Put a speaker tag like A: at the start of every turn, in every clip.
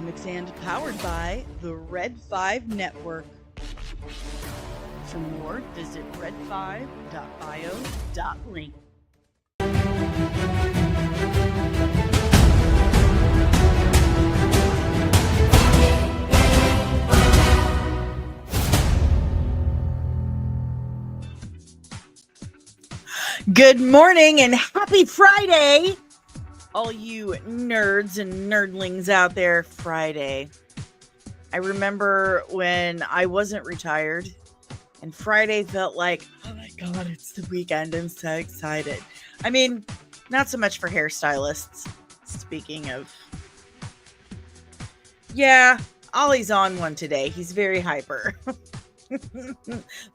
A: Comics and powered by the Red 5 Network. For more, visit red5.bio.link. Good morning and happy Friday, all you nerds and nerdlings out there. Friday. I remember when I wasn't retired and Friday felt like, oh my God, it's the weekend. I'm so excited. I mean, not so much for hairstylists. Speaking of, yeah, Ollie's on one today. He's very hyper. But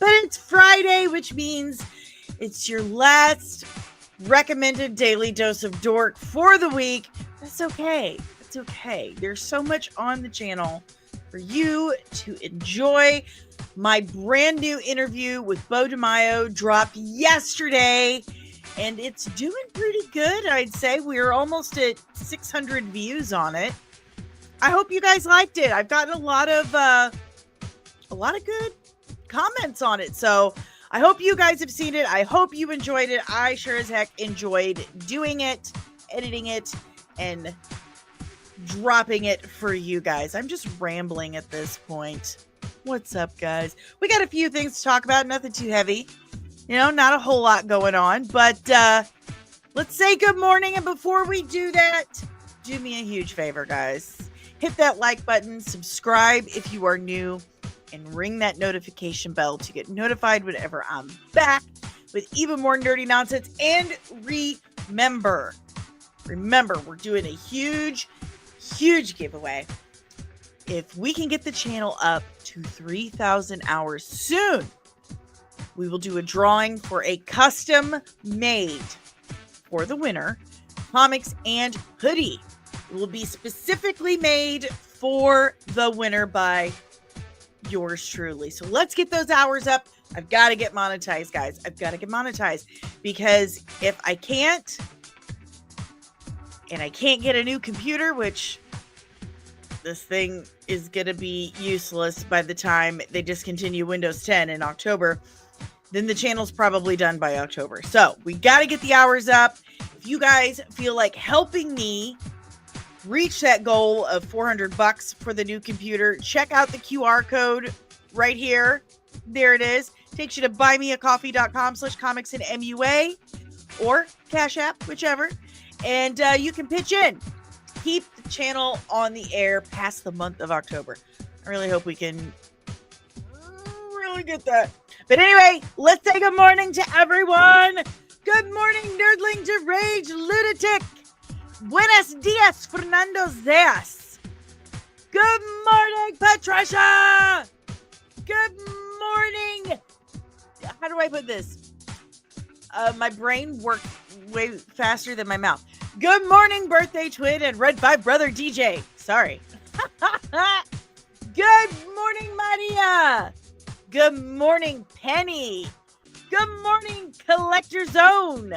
A: it's Friday, which means it's your last recommended daily dose of dork for the week. That's okay. It's okay. There's so much on the channel for you to enjoy. My brand new interview with Bo DeMaio dropped yesterday, and it's doing pretty good, I'd say. We're almost at 600 views on it. I hope you guys liked it. I've gotten a lot of good comments on it, so I hope you guys have seen it. I hope you enjoyed it. I sure as heck enjoyed doing it, editing it, and dropping it for you guys. I'm just rambling at this point. What's up, guys? We got a few things to talk about. Nothing too heavy. Not a whole lot going on. But let's say good morning. And before we do that, do me a huge favor, guys. Hit that like button. Subscribe if you are new. And ring that notification bell to get notified whenever I'm back with even more nerdy nonsense. And remember, we're doing a huge giveaway. If we can get the channel up to 3,000 hours soon, we will do a drawing for a custom made for the winner comics and hoodie. It will be specifically made for the winner by yours truly. So let's get those hours up. I've got to get monetized, guys. I've got to get monetized, because if I can't, and I can't get a new computer, which this thing is going to be useless by the time they discontinue Windows 10 in October, then the channel's probably done by October. So we got to get the hours up. If you guys feel like helping me reach that goal of $400 for the new computer, check out the QR code right here. There it is. Takes you to buymeacoffee.com/comicsandmua or Cash App, whichever. And you can pitch in. Keep the channel on the air past the month of October. I really hope we can really get that. But anyway, let's say good morning to everyone. Good morning, Nerdling Deranged Lunatic. Buenos dias, Fernando Zeas. Good morning, Patricia. Good morning. How do I put this? My brain worked way faster than my mouth. Good morning, birthday twin and Red 5 brother DJ. Sorry. Good morning, Maria. Good morning, Penny. Good morning, Collector Zone.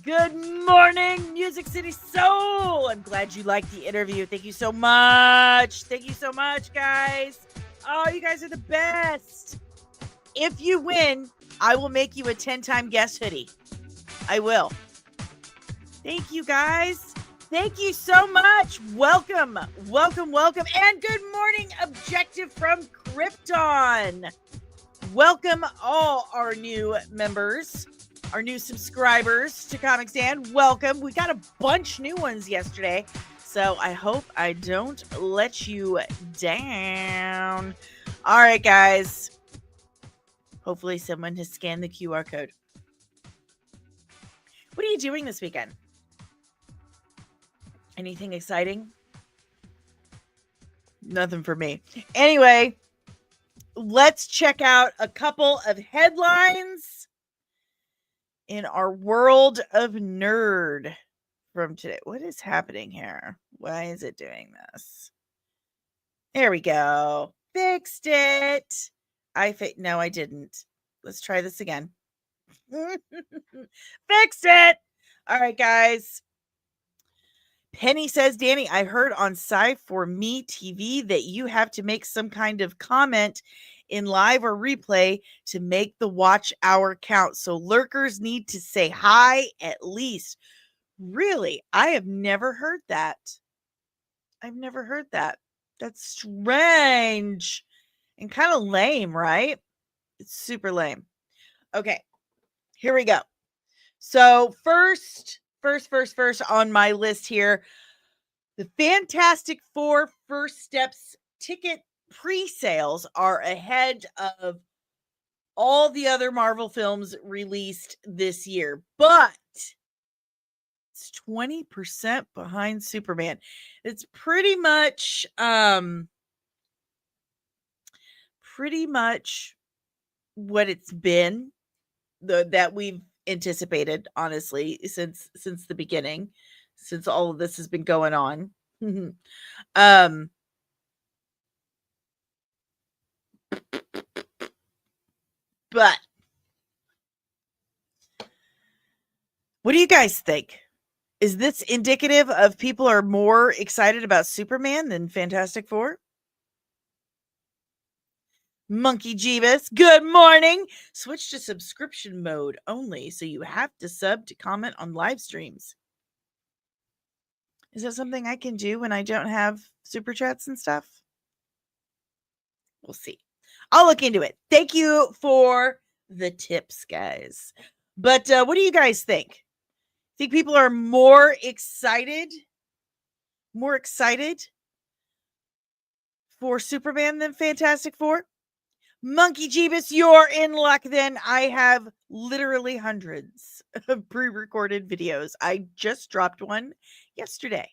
A: Good morning, Music City Soul. I'm glad you liked the interview. Thank you so much. Thank you so much, guys. Oh, you guys are the best. If you win, I will make you a 10-time guest hoodie. I will. Thank you, guys. Thank you so much. Welcome. And good morning, Objective from Krypton. Welcome all our new members. Our new subscribers to Comic Stand, welcome. We got a bunch new ones yesterday, so I hope I don't let you down. All right, guys. Hopefully someone has scanned the QR code. What are you doing this weekend? Anything exciting? Nothing for me. Anyway, let's check out a couple of headlines in our world of nerd from today. What is happening here? Why is it doing this? There we go. Fixed it. No, I didn't. Let's try this again. Fixed it. All right, guys. Penny says, Danny, I heard on Sci4Me TV that you have to make some kind of comment in live or replay to make the watch hour count. So lurkers need to say hi at least. Really? I have never heard that. I've never heard that. That's strange and kind of lame, right? It's super lame. Okay, here we go. So first on my list here, the Fantastic Four First Steps ticket pre-sales are ahead of all the other Marvel films released this year, but it's 20% behind Superman. It's pretty much what it's been that we've anticipated, honestly, since the beginning, since all of this has been going on. um but what do you guys think? Is this indicative of people are more excited about Superman than Fantastic Four? Monkey Jeebus, good morning. Switch to subscription mode only, so you have to sub to comment on live streams. Is that something I can do when I don't have super chats and stuff? We'll see. I'll look into it. Thank you for the tips, guys. But what do you guys think? Think people are more excited for Superman than Fantastic Four? Monkey Jeebus, you're in luck then. I have literally hundreds of pre-recorded videos. I just dropped one yesterday.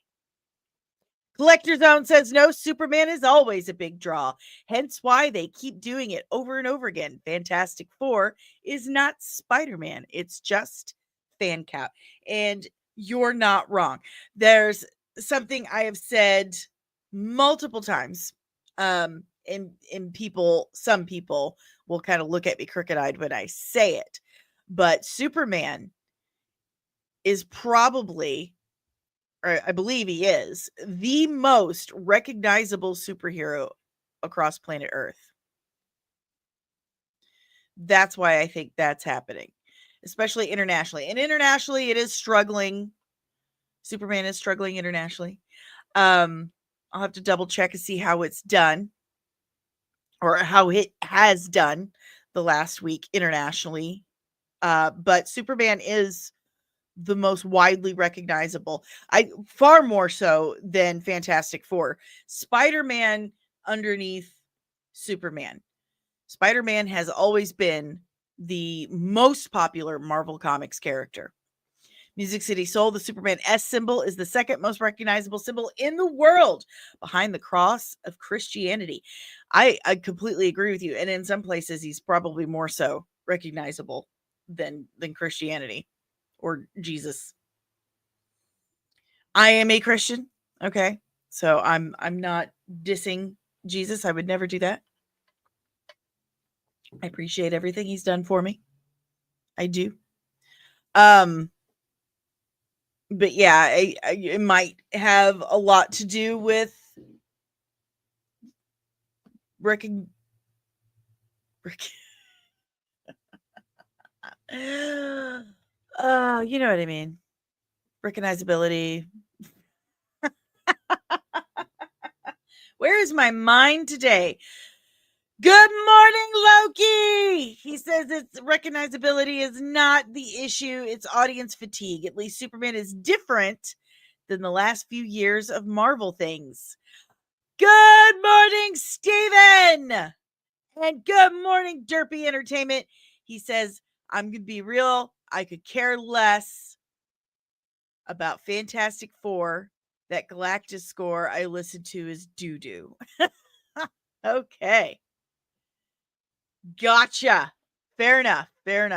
A: Collector Zone says no, Superman is always a big draw. Hence why they keep doing it over and over again. Fantastic Four is not Spider-Man. It's just fan count. And you're not wrong. There's something I have said multiple times. And some people will kind of look at me crooked-eyed when I say it. But Superman is probably, or I believe he is, the most recognizable superhero across planet Earth. That's why I think that's happening, especially internationally. And internationally, it is struggling. Superman is struggling internationally. I'll have to double check and see how it's done, or how it has done the last week internationally. But Superman is the most widely recognizable. Far more so than Fantastic Four. Spider-Man underneath Superman. Spider-Man has always been the most popular Marvel Comics character. Music City Soul, the Superman S symbol, is the second most recognizable symbol in the world, behind the cross of Christianity. I completely agree with you. And in some places, he's probably more so recognizable than Christianity or Jesus. I am a Christian. Okay. So I'm not dissing Jesus. I would never do that. I appreciate everything he's done for me. I do. But yeah, it might have a lot to do with you know what I mean. Recognizability. Where is my mind today? Good morning, Loki. He says its recognizability is not the issue. It's audience fatigue. At least Superman is different than the last few years of Marvel things. Good morning, Steven. And good morning, Derpy Entertainment. He says, I'm going to be real. I could care less about Fantastic Four. That Galactus score I listened to is doo-doo. Okay. Gotcha. Fair enough. But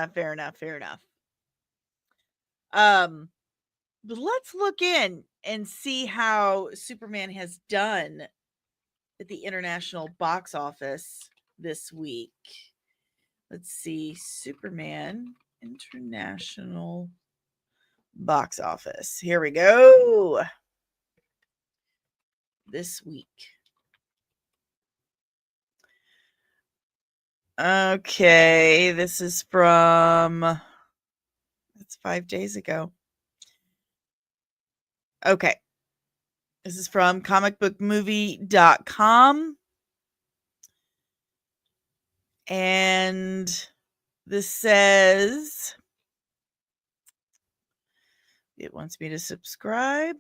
A: let's look in and see how Superman has done at the international box office this week. Let's see. Superman international box office. Here we go. this week. Okay, this is from, it's 5 days ago. Okay. This is from comicbookmovie.com. And this says, it wants me to subscribe.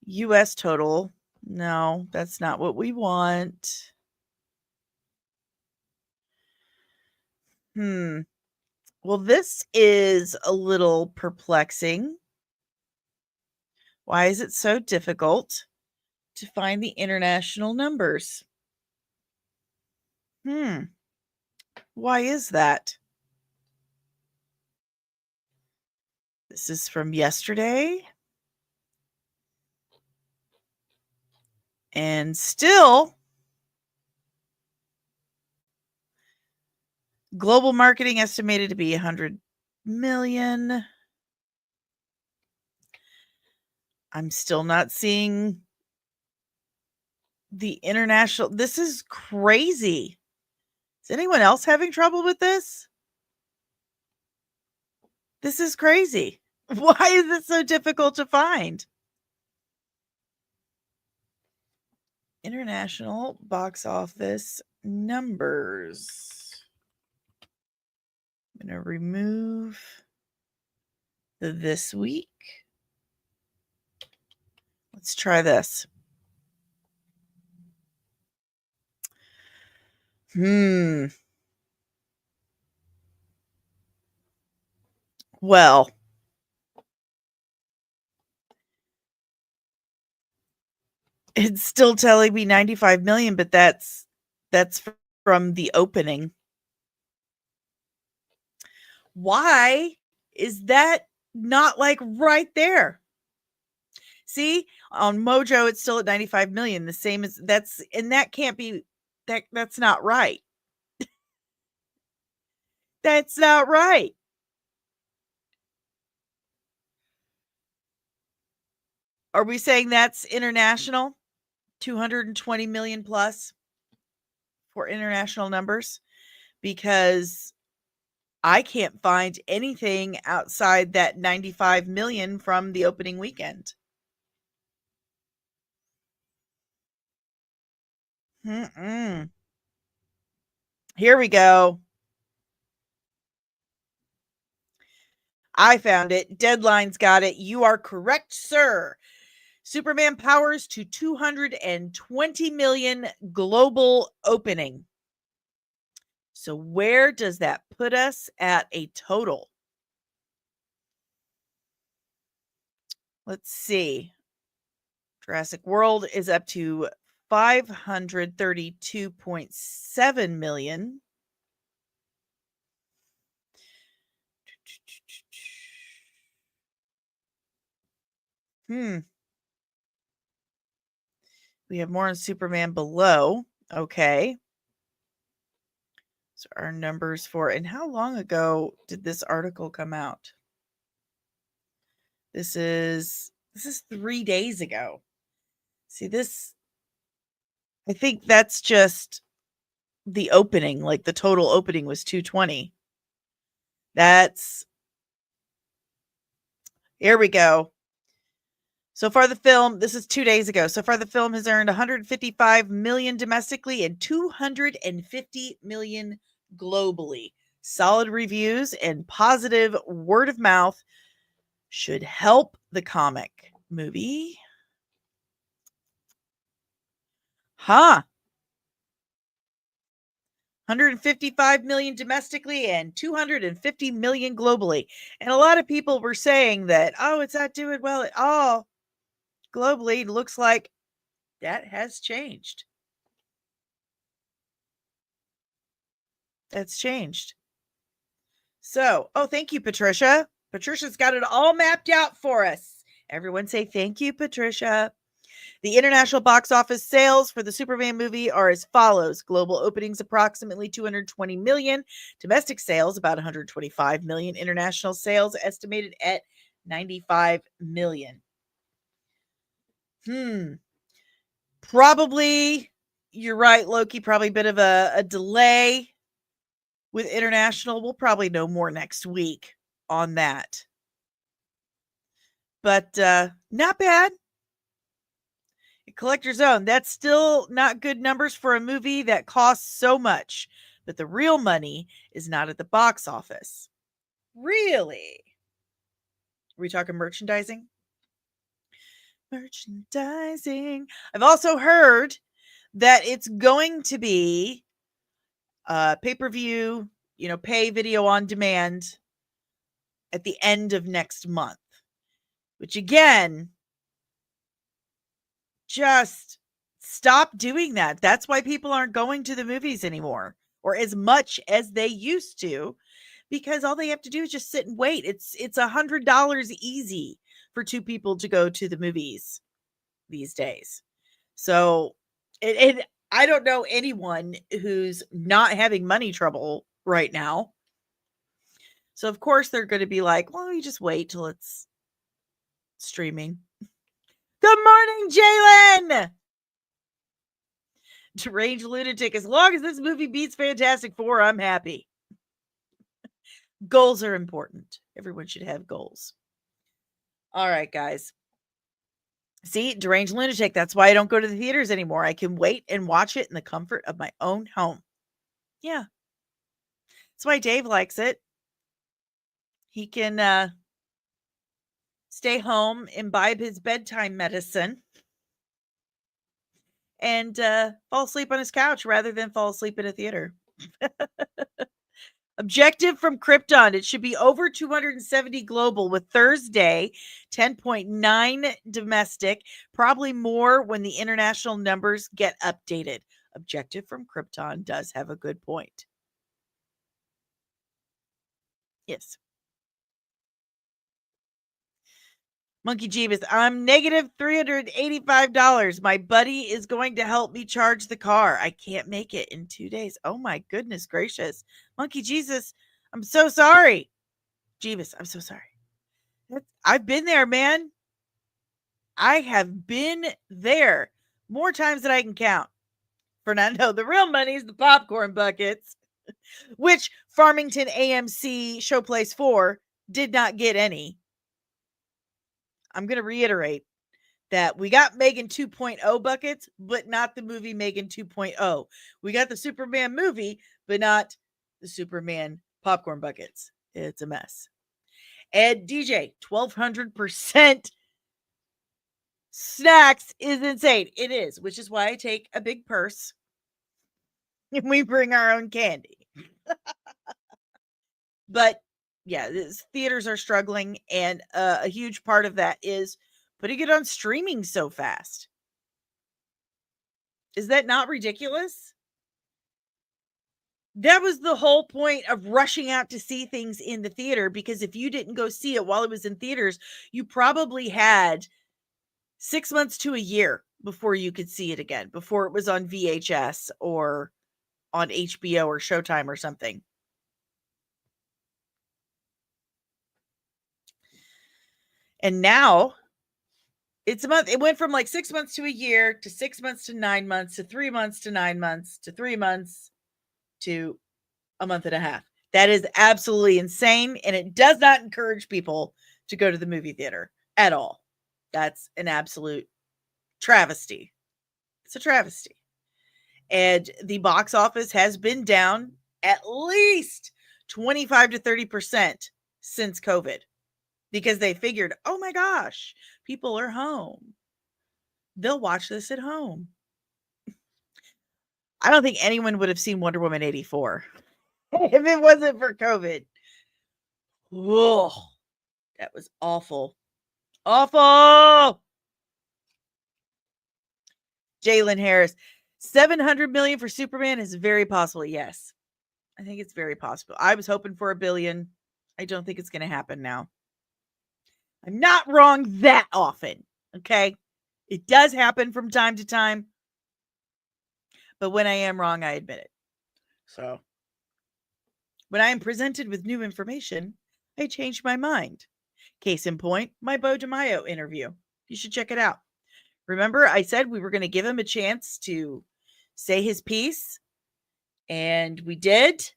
A: US total. No, that's not what we want. Well, this is a little perplexing. Why is it so difficult to find the international numbers? Why is that? This is from yesterday. And still, global marketing estimated to be 100 million. I'm still not seeing the international. This is crazy. Is anyone else having trouble with this? This is crazy. Why is it so difficult to find? International box office numbers. I'm going to remove the this week. Let's try this. Well, it's still telling me 95 million, but that's from the opening. Why is that not like right there? See, on Mojo, it's still at 95 million. The same as that's, and that can't be, that's not right. That's not right. Are we saying that's international? 220 million plus for international numbers? Because I can't find anything outside that 95 million from the opening weekend. Here we go. I found it. Deadline's got it. You are correct, sir. Superman powers to 220 million global opening. So where does that put us at a total? Let's see. Jurassic World is up to 532.7 million. We have more on Superman below. Okay. So our numbers for, and how long ago did this article come out? This is 3 days ago. See this, I think that's just the opening, like the total opening was 220. Here we go. So far the film, this is 2 days ago. So far the film has earned 155 million domestically and 250 million globally. Solid reviews and positive word of mouth should help the comic movie. 155 million domestically and 250 million globally. And a lot of people were saying that, oh, it's not doing well at all globally. Looks like that has changed. That's changed. So, oh, thank you, Patricia. Patricia's got it all mapped out for us. Everyone say thank you, Patricia. The international box office sales for the Superman movie are as follows. Global openings approximately 220 million. Domestic sales about 125 million. International sales estimated at $95 million. Probably, you're right, Loki, probably a bit of a delay with international. We'll probably know more next week on that. But not bad. Collector's Own, that's still not good numbers for a movie that costs so much. But the real money is not at the box office. Really? Are we talking merchandising? Merchandising. I've also heard that it's going to be pay-per-view, pay video on demand at the end of next month. Which again, just stop doing that. That's why people aren't going to the movies anymore, or as much as they used to, because all they have to do is just sit and wait. It's $100 easy for two people to go to the movies these days. So I don't know anyone who's not having money trouble right now. So of course they're going to be like, well, you just wait till it's streaming. Good morning, Jalen! Deranged Lunatic. As long as this movie beats Fantastic Four, I'm happy. Goals are important. Everyone should have goals. All right, guys. See, Deranged Lunatic. That's why I don't go to the theaters anymore. I can wait and watch it in the comfort of my own home. Yeah. That's why Dave likes it. He can stay home, imbibe his bedtime medicine, and fall asleep on his couch rather than fall asleep in a theater. Objective from Krypton. It should be over 270 global, with Thursday 10.9 domestic, probably more when the international numbers get updated. Objective from Krypton does have a good point. Yes. Monkey Jeebus, I'm negative $385. My buddy is going to help me charge the car. I can't make it in 2 days. Oh my goodness gracious. Monkey Jesus, I'm so sorry. Jeebus, I'm so sorry. I've been there, man. I have been there more times than I can count. Fernando, the real money is the popcorn buckets, which Farmington AMC Showplace 4 did not get any. I'm going to reiterate that we got Megan 2.0 buckets, but not the movie Megan 2.0. We got the Superman movie, but not the Superman popcorn buckets. It's a mess. And DJ, 1,200% snacks is insane. It is, which is why I take a big purse and we bring our own candy. But yeah, theaters are struggling, and a huge part of that is putting it on streaming so fast. Is that not ridiculous? That was the whole point of rushing out to see things in the theater, because if you didn't go see it while it was in theaters, you probably had 6 months to a year before you could see it again, before it was on VHS or on HBO or Showtime or something. And now it's a month. It went from like 6 months to a year to 6 months to 9 months to 3 months to 9 months to 3 months to a month and a half. That is absolutely insane. And it does not encourage people to go to the movie theater at all. That's an absolute travesty. It's a travesty. And the box office has been down at least 25 to 30% since COVID, because they figured, oh my gosh, people are home. They'll watch this at home. I don't think anyone would have seen Wonder Woman 84 if it wasn't for COVID. Whoa, that was awful. Awful. Jalen Harris, 700 million for Superman is very possible. Yes, I think it's very possible. I was hoping for $1 billion. I don't think it's going to happen now. I'm not wrong that often. Okay. It does happen from time to time. But when I am wrong, I admit it. So when I am presented with new information, I change my mind. Case in point, my Bo DiMaio interview. You should check it out. Remember, I said we were going to give him a chance to say his piece, and we did.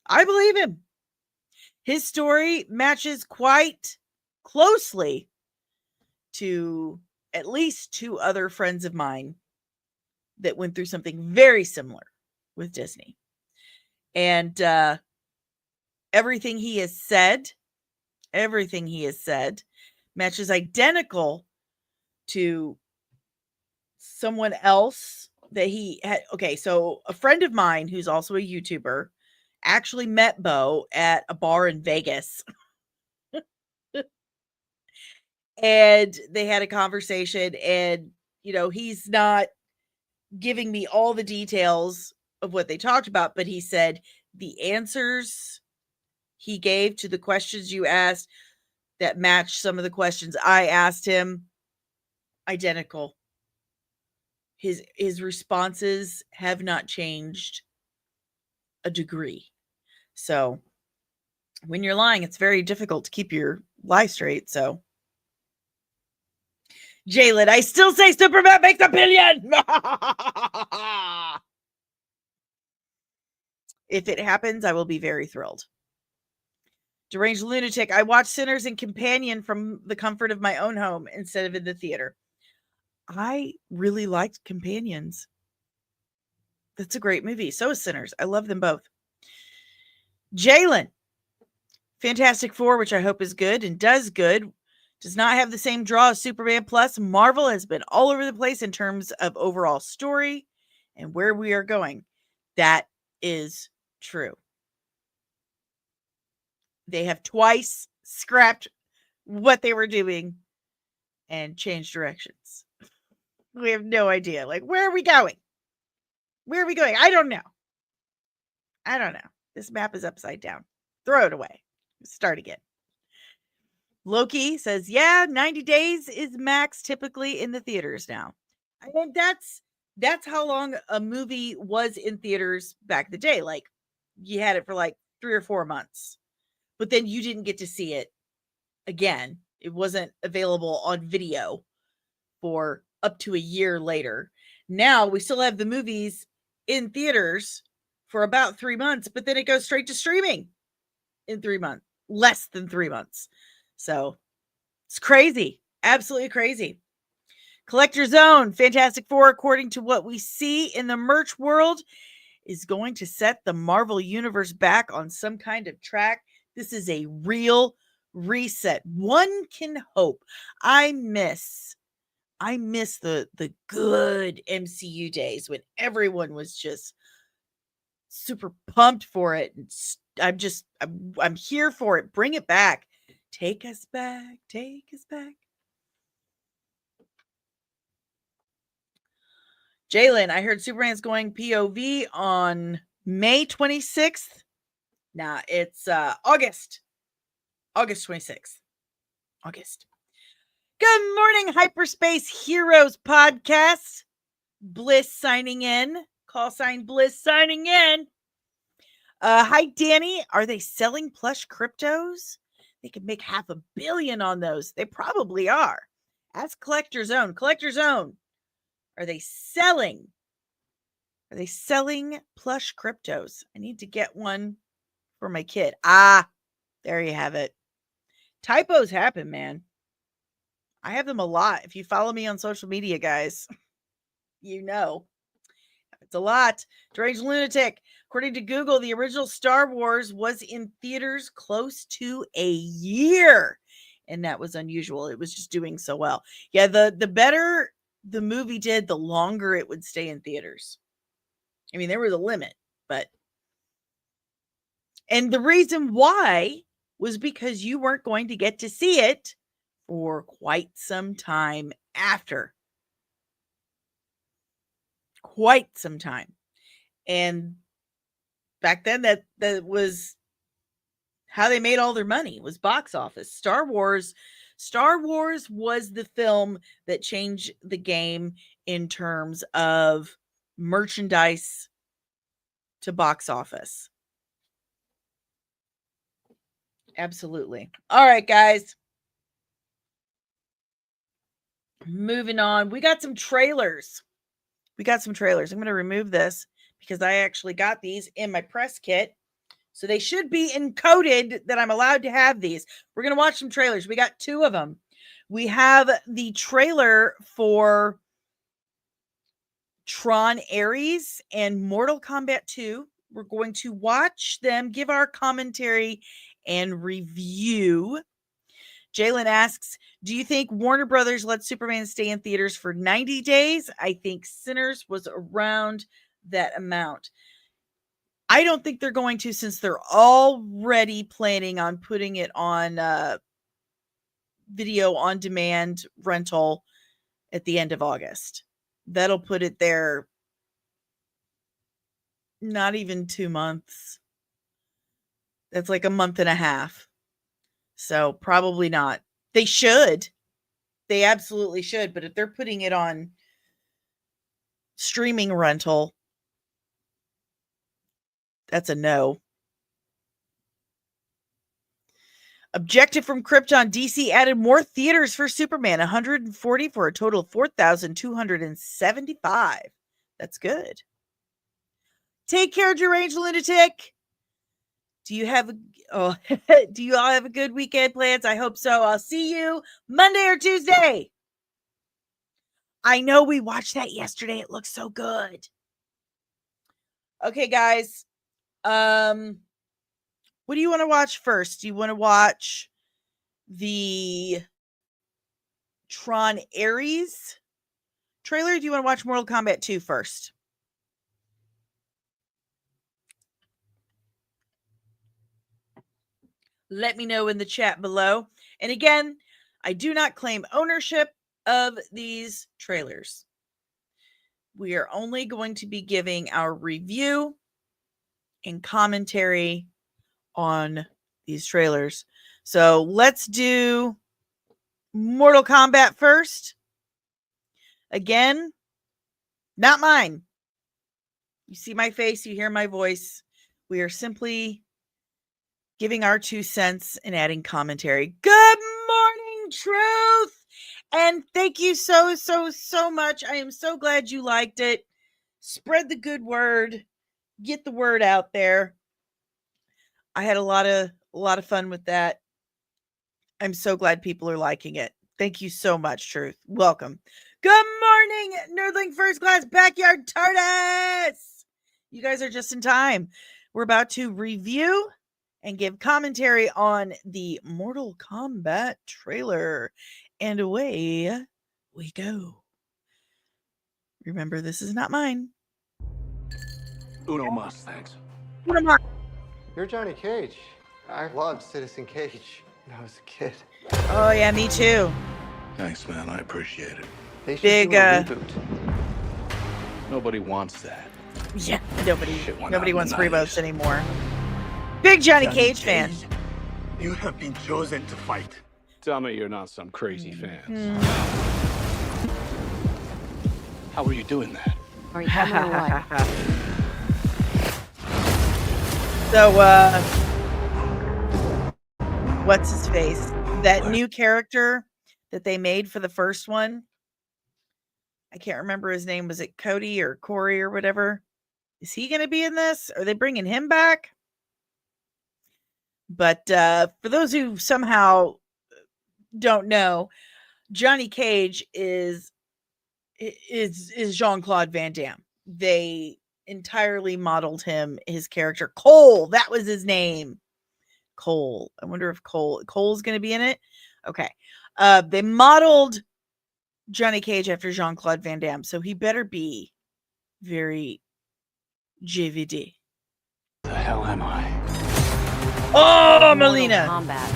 A: I believe him. His story matches quite closely to at least two other friends of mine that went through something very similar with Disney. And everything he has said matches identical to someone else that he had. Okay, so a friend of mine who's also a YouTuber actually met Bo at a bar in Vegas. And they had a conversation, and he's not giving me all the details of what they talked about, but he said the answers he gave to the questions you asked that matched some of the questions I asked him, identical. His responses have not changed a degree. So when you're lying, it's very difficult to keep your lie straight. So Jalen, I still say Superman makes $1 billion. If it happens, I will be very thrilled. Deranged Lunatic, I watch Sinners and Companion from the comfort of my own home instead of in the theater. I really liked Companions. That's a great movie. So is Sinners. I love them both. Jalen, Fantastic Four, which I hope is good and does good, does not have the same draw as Superman Plus. Marvel has been all over the place in terms of overall story and where we are going. That is true. They have twice scrapped what they were doing and changed directions. We have no idea. Like, where are we going? Where are we going? I don't know. This map is upside down. Throw it away. Start again. Loki says, yeah, 90 days is max typically in the theaters now. I think that's how long a movie was in theaters back in the day. Like, you had it for like 3 or 4 months, but then you didn't get to see it again. It wasn't available on video for up to a year later. Now we still have the movies in theaters for about 3 months, but then it goes straight to streaming in 3 months, less than 3 months. So it's crazy. Absolutely crazy. Collector Zone, Fantastic Four, according to what we see in the merch world, is going to set the Marvel Universe back on some kind of track. This is a real reset. One can hope. I miss the good MCU days when everyone was just super pumped for it. I'm here for it. Bring it back. Take us back. Take us back. Jalen, I heard Superman's going POV on May 26th. Nah, it's August 26th. August. Good morning, Hyperspace Heroes podcast. Bliss signing in. Call sign Bliss signing in. Hi, Danny. Are they selling plush cryptos? They could make $500 million on those. They probably are. Ask Collector Zone. Collector Zone. Are they selling plush cryptos? I need to get one for my kid. There you have it. Typos happen, man. I have them a lot. If you follow me on social media, guys, you know. It's a lot. Deranged Lunatic. According to Google, the original Star Wars was in theaters close to a year. And that was unusual. It was just doing so well. Yeah, the better the movie did, the longer it would stay in theaters. I mean, there was a limit, but. And the reason why was because you weren't going to get to see it for quite some time after. Quite some time. And back then that was how they made all their money, was box office. Star Wars was the film that changed the game in terms of merchandise to box office. Absolutely. All right, guys. Moving on. We got some trailers. I'm going to remove this because I actually got these in my press kit. So they should be encoded that I'm allowed to have these. We're going to watch some trailers. We got 2 of them. We have the trailer for Tron Ares and Mortal Kombat 2. We're going to watch them, give our commentary and review. Jalen asks, do you think Warner Brothers let Superman stay in theaters for 90 days? I think Sinners was around that amount. I don't think they're going to, since they're already planning on putting it on video on demand rental at the end of August. That'll put it there not even 2 months. That's like a month and a half. So probably not. They should. They absolutely should. But if they're putting it on streaming rental, that's a no. Objective from Krypton. DC added more theaters for Superman. 140 for a total of 4,275. That's good. Take care, Deranged Lunatic. Do you all have a good weekend plans? I hope so. I'll see you Monday or Tuesday. I know we watched that yesterday. It looks so good. Okay, guys. What do you want to watch first? Do you want to watch the Tron Ares trailer? Or do you want to watch Mortal Kombat 2 first? Let me know in the chat below. And again, I do not claim ownership of these trailers. We are only going to be giving our review and commentary on these trailers. So let's do Mortal Kombat first. Again, not mine. You see my face, you hear my voice. We are simply giving our 2 cents and adding commentary. Good morning, Truth! And thank you so much. I am so glad you liked it. Spread the good word. Get the word out there. I had a lot of fun with that. I'm so glad people are liking it. Thank you so much, Truth. Welcome. Good morning, Nerdling First Class Backyard TARDIS! You guys are just in time. We're about to review and give commentary on the Mortal Kombat trailer. And away we go. Remember, this is not mine.
B: Uno mas, thanks.
A: Uno mas.
C: You're Johnny Cage. I loved Citizen Cage when I was a kid.
A: Oh, yeah, me too.
B: Thanks, man. I appreciate it.
C: They should
A: Big,
C: do a reboot.
B: Nobody wants that.
A: Yeah, nobody wants
B: nice.
A: reboots anymore. Big Johnny Cage fan.
D: You have been chosen to fight.
B: Tell me you're not some crazy fan. How are you doing that?
E: Are you coming or what?
A: So, what's his face? That new character that they made for the first one. I can't remember his name. Was it Cody or Corey or whatever? Is he going to be in this? Are they bringing him back? But for those who somehow don't know, Johnny Cage is Jean-Claude Van Damme. They entirely modeled his character. Cole, that was his name. Cole. I wonder if Cole's going to be in it. Okay. They modeled Johnny Cage after Jean-Claude Van Damme, so he better be very JVD.
B: The hell am I?
A: Oh, Melina.
E: Kombat.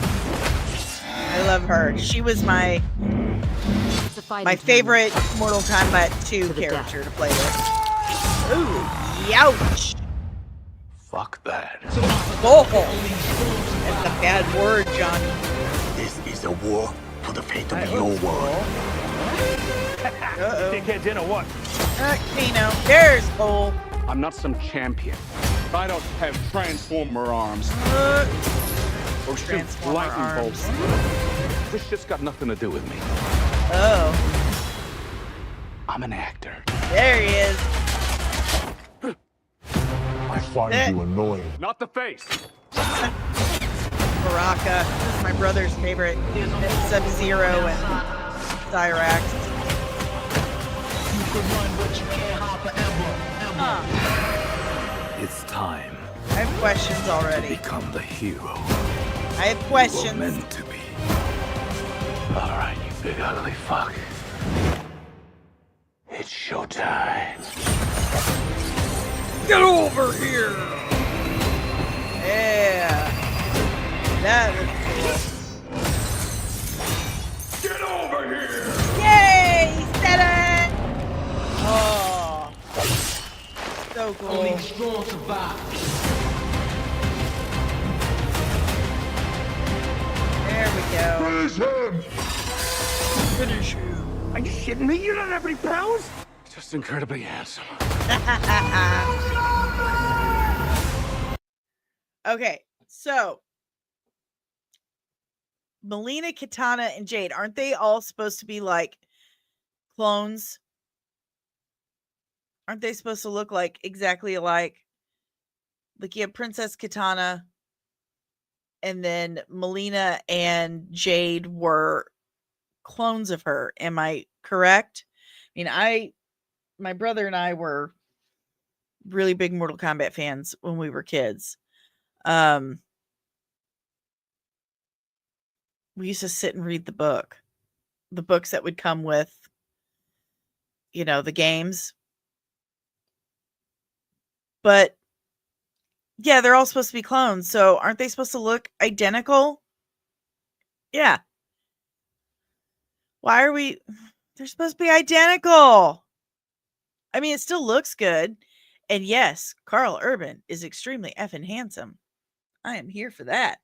A: I love her. She was my favorite Mortal Kombat 2 character to play with. Ooh, youch.
B: Fuck that.
A: Oh, that's a bad word, Johnny.
D: This is a war for the fate of your world.
F: Dickhead dinner, what?
A: Kano. There's Cole.
B: I'm not some champion. I don't have transformer arms. Or shoot
A: Transformer
B: lightning
A: arms.
B: bolts. This shit's got nothing to do with me.
A: Oh.
B: I'm an actor.
A: There he is.
D: I find you annoying.
B: Not the face.
A: Baraka. This is my brother's favorite. Sub-Zero and Cyrax.
F: It's time
A: I have questions
F: to
A: already.
F: become the hero
A: I have
F: you were
A: questions.
F: meant to be. All right, you big ugly fuck. It's showtime.
A: Get over here! Yeah. That was cool.
B: Get over here!
A: Yay! He said it! Oh. So cool.
G: Only the strong survive.
A: There we go.
D: Finish him!
B: Are you shitting me? You don't have any powers? Just incredibly handsome.
A: Okay, so Melina, Katana, and Jade, aren't they all supposed to be like clones? Aren't they supposed to look like exactly alike? Like you have Princess Katana, and then Melina and Jade were clones of her. Am I correct? I mean, my brother and I were really big Mortal Kombat fans when we were kids. We used to sit and read the books that would come with, the games. But yeah, they're all supposed to be clones. So aren't they supposed to look identical? Yeah. Why are we? They're supposed to be identical. I mean, it still looks good. And yes, Carl Urban is extremely effing handsome. I am here for that.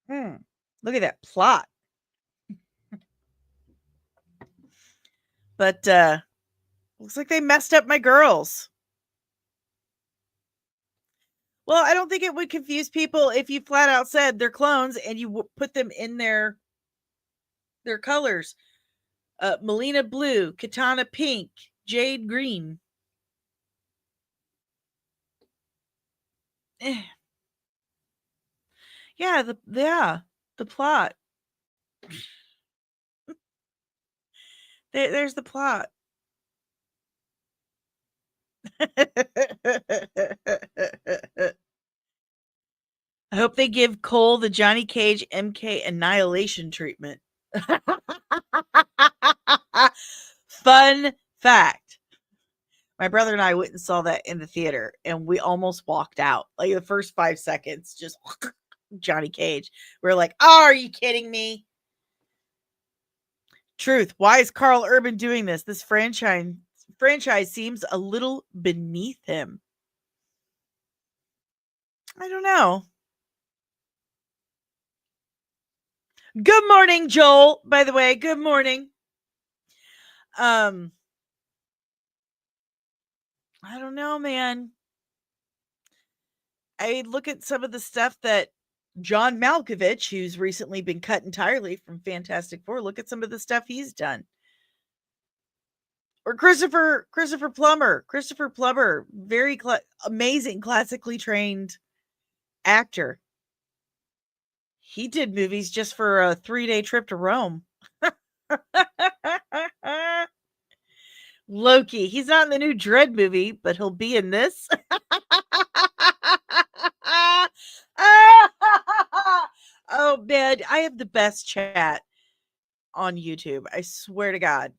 A: Look at that plot. But looks like they messed up my girls. Well, I don't think it would confuse people if you flat out said they're clones and you put them in their colors. Melina blue, Katana pink, Jade green. Yeah, the plot. There's the plot. I hope they give Cole the Johnny Cage MK Annihilation treatment. Fun fact. My brother and I went and saw that in the theater, and we almost walked out. Like the first 5 seconds, just Johnny Cage. We were like, oh, are you kidding me? Truth. Why is Carl Urban doing this? This franchise seems a little beneath him. I don't know. Good morning, Joel. By the way, good morning. I don't know, man. I look at some of the stuff that John Malkovich, who's recently been cut entirely from Fantastic Four, look at some of the stuff he's done. Or Christopher Plummer. Christopher Plummer, very amazing, classically trained actor. He did movies just for a 3-day trip to Rome. Loki. He's not in the new Dredd movie, but he'll be in this. Oh, man. I have the best chat on YouTube. I swear to God.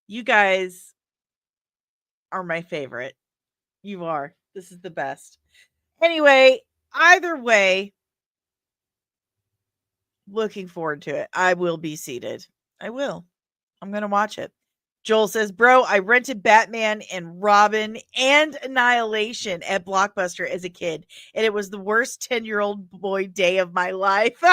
A: You guys are my favorite. You are. This is the best. Anyway, either way, looking forward to it. I will be seated. I will. I'm going to watch it. Joel says, bro, I rented Batman and Robin and Annihilation at Blockbuster as a kid, and it was the worst 10-year-old boy day of my life.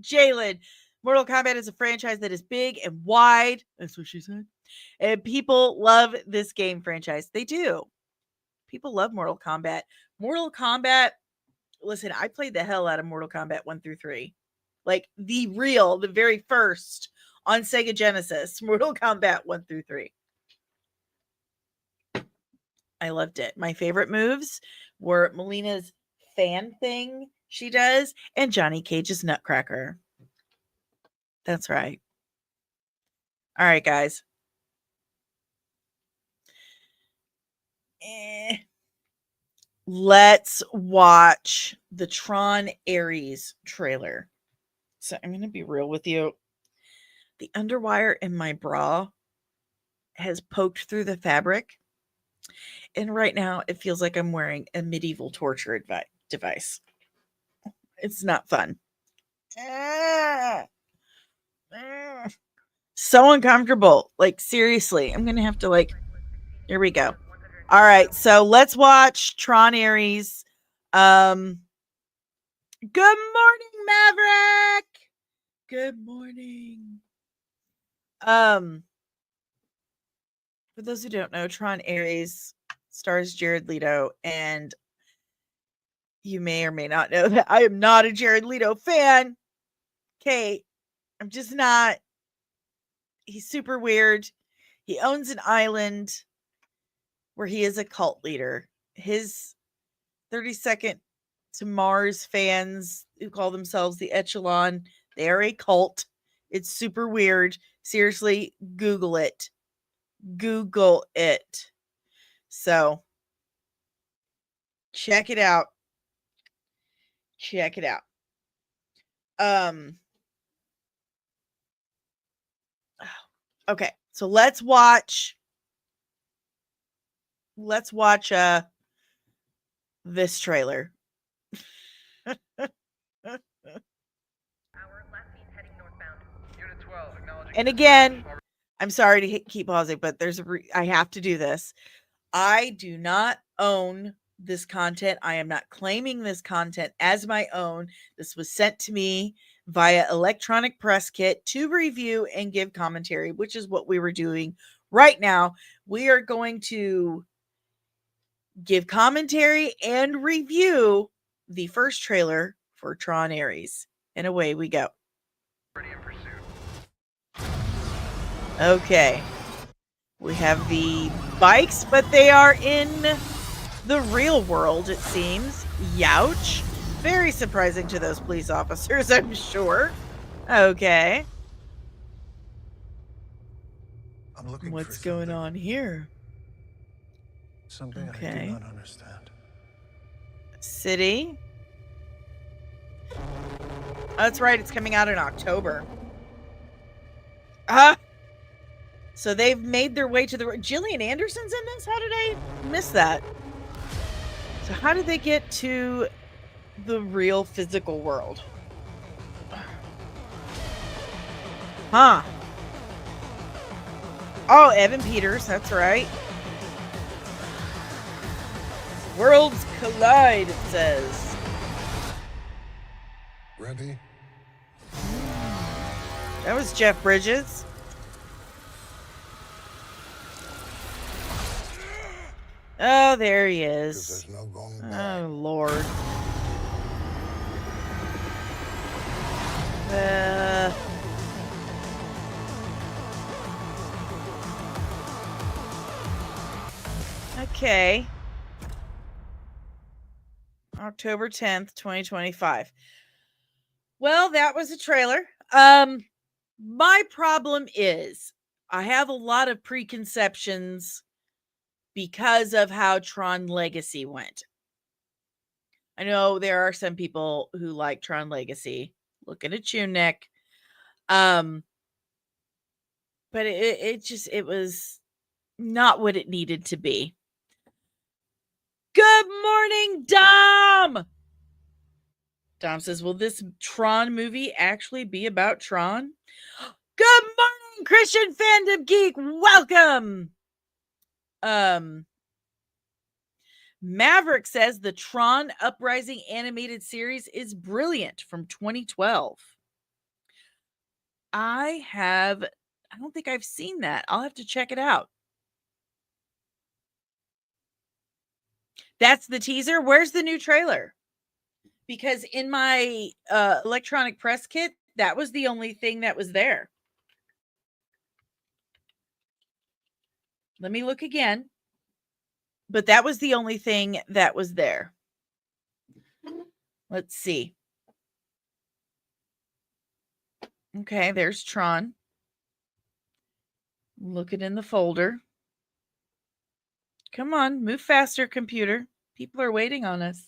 A: Jalen, Mortal Kombat is a franchise that is big and wide. That's what she said. And people love this game franchise. They do. People love Mortal Kombat. Mortal Kombat Listen, I played the hell out of Mortal Kombat 1 through 3. Like the very first on Sega Genesis, Mortal Kombat 1 through 3. I loved it. My favorite moves were Melina's fan thing she does and Johnny Cage's Nutcracker. That's right. All right, guys. Let's watch the Tron Ares trailer. So I'm going to be real with you. The underwire in my bra has poked through the fabric. And right now it feels like I'm wearing a medieval torture device. It's not fun. So uncomfortable. Like, seriously, I'm going to have to, here we go. All right. So let's watch Tron Ares. Good morning, Maverick. Good morning. For those who don't know, Tron Ares stars Jared Leto, and you may or may not know that I am not a Jared Leto fan. Okay, I'm just not. He's super weird. He owns an island where he is a cult leader. His 30-Second to Mars fans who call themselves the Echelon, they are a cult. It's super weird. Seriously, Google it. Google it. So, check it out. Check it out. Okay, so let's watch this trailer. And again, I'm sorry to keep pausing, but I have to do this. I do not own this content. I am not claiming this content as my own. This was sent to me via electronic press kit to review and give commentary, which is what we were doing right now. We are going to give commentary and review the first trailer for Tron Ares. And away we go. Okay. We have the bikes, but they are in the real world, it seems. Youch. Very surprising to those police officers, I'm sure. Okay.
G: I'm looking
A: What's
G: for
A: going on here?
G: Something I
A: Okay.
G: do not understand.
A: City. Oh, that's right. It's coming out in October. So they've made their way to the... Gillian Anderson's in this? How did I miss that? So how did they get to the real physical world? Huh. Oh, Evan Peters. That's right. Worlds collide, it says.
G: Ready?
A: That was Jeff Bridges. Oh, there he is.
G: There's no going back.
A: Oh, Lord. Okay. October 10th, 2025. Well, that was a trailer. My problem is I have a lot of preconceptions because of how Tron Legacy went. I know there are some people who like Tron Legacy. Looking at you, Nick. But it was not what it needed to be. Good morning, Dom! Dom says, will this Tron movie actually be about Tron? Good morning, Christian Fandom Geek! Welcome! Maverick says the Tron Uprising animated series is brilliant from 2012. I don't think I've seen that. I'll have to check it out. That's the teaser. Where's the new trailer? because in my electronic press kit, that was the only thing that was there. Let me look again. But that was the only thing that was there. Let's see. Okay, there's Tron. Looking in the folder. Come on, move faster, computer. People are waiting on us.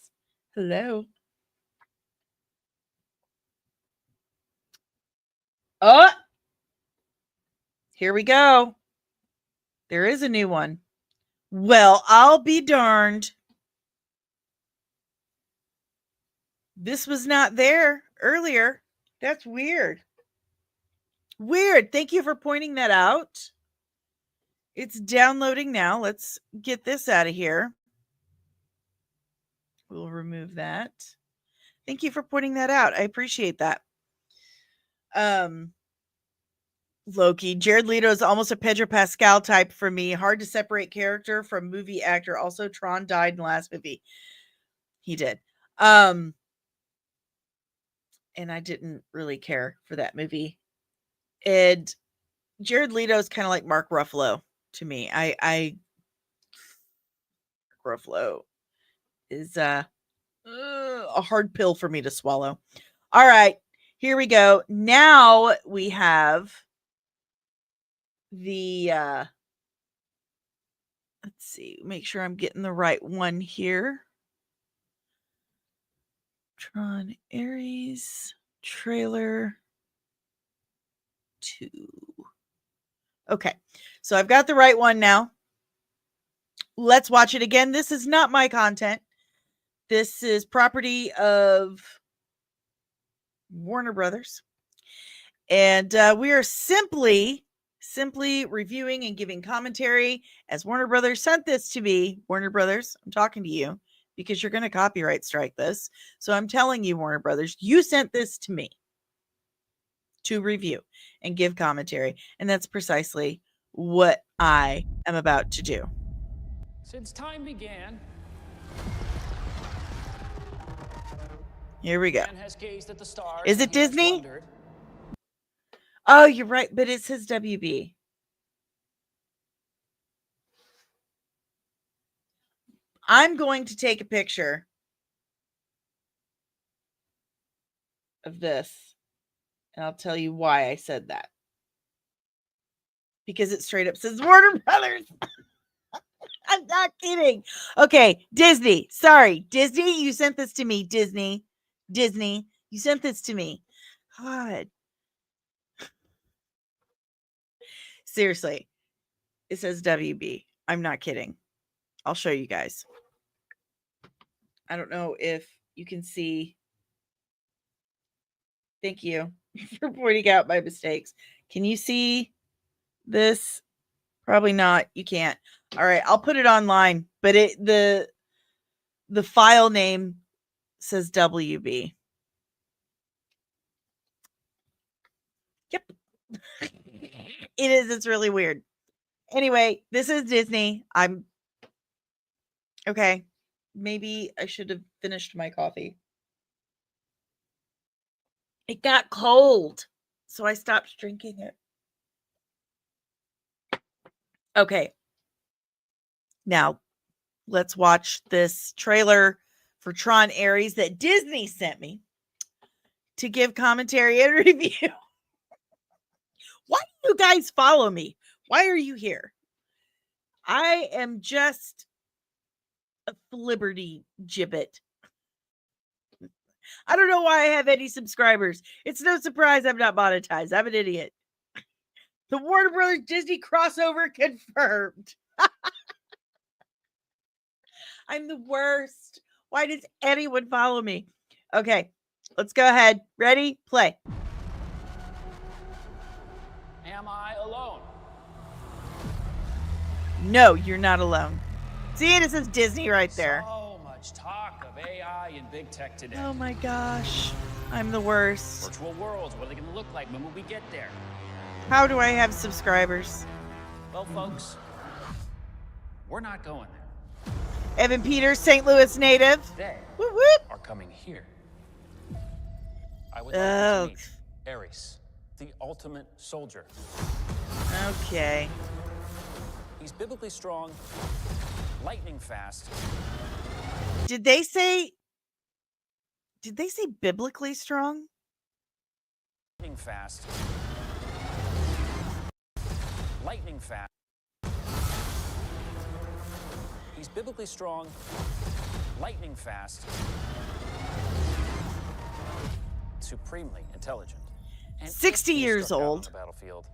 A: Hello. Oh! Here we go. There is a new one. Well, I'll be darned. This was not there earlier. That's weird. Weird. Thank you for pointing that out. It's downloading now. Let's get this out of here. We'll remove that. Thank you for pointing that out. I appreciate that. Loki. Jared Leto is almost a Pedro Pascal type for me. Hard to separate character from movie actor. Also, Tron died in the last movie. He did. And I didn't really care for that movie. And Jared Leto is kind of like Mark Ruffalo to me. Ruffalo is a hard pill for me to swallow. All right, here we go. Now we have the let's see, make sure I'm getting the right one here. Tron Ares trailer 2. Okay, so I've got the right one now. Let's watch it again. This is not my content. This is property of Warner Brothers. And we are simply reviewing and giving commentary as Warner Brothers sent this to me. Warner Brothers, I'm talking to you because you're going to copyright strike this. So I'm telling you, Warner Brothers, you sent this to me to review and give commentary. And that's precisely what I am about to do.
H: Since time began,
A: here we go.
H: man has gazed at the stars.
A: Is it
H: and he has
A: Disney?
H: wondered,
A: Oh, you're right, but it says WB. I'm going to take a picture of this, and I'll tell you why I said that. Because it straight up says Warner Brothers. I'm not kidding. Okay, Disney. Sorry, Disney, you sent this to me. Disney, you sent this to me. God. Seriously, it says WB. I'm not kidding. I'll show you guys. I don't know if you can see. Thank you for pointing out my mistakes. Can you see this? Probably not. You can't. All right, I'll put it online, but the file name says WB. Yep. It is. It's really weird. Anyway, this is Disney. I'm okay. Maybe I should have finished my coffee. It got cold, so I stopped drinking it. Okay. Now, let's watch this trailer for Tron Ares that Disney sent me to give commentary and review. Why do you guys follow me? Why are you here? I am just a Liberty gibbet. I don't know why I have any subscribers. It's no surprise I'm not monetized. I'm an idiot. The Warner Brothers Disney crossover confirmed. I'm the worst. Why does anyone follow me? Okay, let's go ahead. Ready? Play.
H: am I alone?
A: No, you're not alone. See, it says Disney right there.
H: So much talk of AI and big tech today.
A: Oh my gosh. I'm the worst.
H: Virtual worlds, what are they going to look like when we get there?
A: How do I have subscribers?
H: Well, folks, we're not going there.
A: Evan Peters, St. Louis native.
H: They
A: Whoop whoop.
H: are coming here. I would like you
A: Oh,
H: to meet Ares, the ultimate soldier.
A: okay.
H: He's biblically strong, lightning fast.
A: Did they say biblically strong?
H: Lightning fast. Lightning fast. He's biblically strong, lightning fast, supremely intelligent. And
A: 60
H: if he's
A: years
H: struck out on
A: old.
H: the battlefield,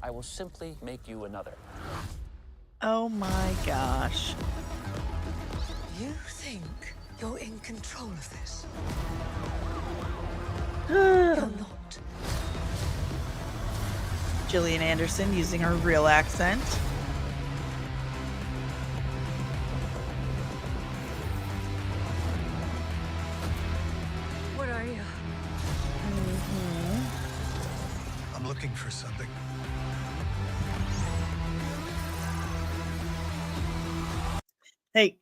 H: I will simply make you another.
A: Oh my gosh.
E: You think you're in control of this?
A: Gillian
E: You're not.
A: Anderson using her real accent.
E: What are you?
G: I'm looking for something.
A: Hey,